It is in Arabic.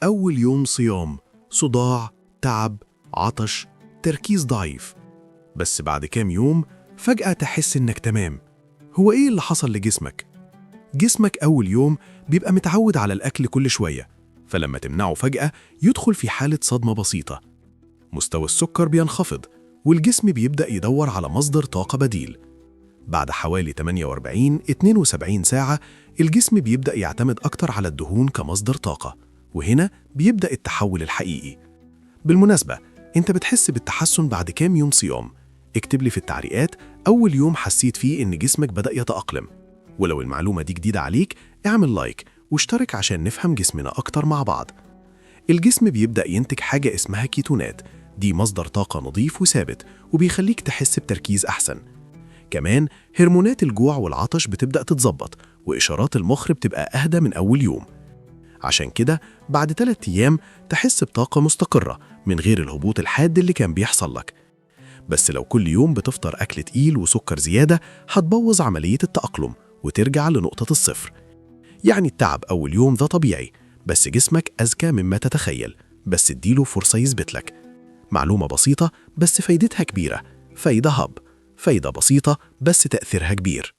أول يوم صيام، صداع، تعب، عطش، تركيز ضعيف. بس بعد كام يوم فجأة تحس إنك تمام. هو إيه اللي حصل لجسمك؟ جسمك أول يوم بيبقى متعود على الأكل كل شوية، فلما تمنعه فجأة يدخل في حالة صدمة بسيطة. مستوى السكر بينخفض والجسم بيبدأ يدور على مصدر طاقة بديل. بعد حوالي 48-72 ساعة الجسم بيبدأ يعتمد أكتر على الدهون كمصدر طاقة، وهنا بيبدأ التحول الحقيقي. بالمناسبة، أنت بتحس بالتحسن بعد كام يوم صيام؟ اكتب لي في التعليقات أول يوم حسيت فيه إن جسمك بدأ يتأقلم. ولو المعلومة دي جديدة عليك اعمل لايك واشترك عشان نفهم جسمنا أكتر مع بعض. الجسم بيبدأ ينتج حاجة اسمها كيتونات، دي مصدر طاقة نظيف وثابت وبيخليك تحس بتركيز أحسن. كمان هرمونات الجوع والعطش بتبدأ تتظبط وإشارات المخ بتبقى أهدى من أول يوم. عشان كده بعد 3 أيام تحس بطاقة مستقرة من غير الهبوط الحاد اللي كان بيحصل لك. بس لو كل يوم بتفطر أكل تقيل وسكر زيادة هتبوظ عملية التأقلم وترجع لنقطة الصفر. يعني التعب أول يوم ده طبيعي، بس جسمك أذكى مما تتخيل، بس اديله فرصة يثبت لك. معلومة بسيطة بس فايدتها كبيرة. فايدة هاب، فايدة بسيطة بس تأثيرها كبير.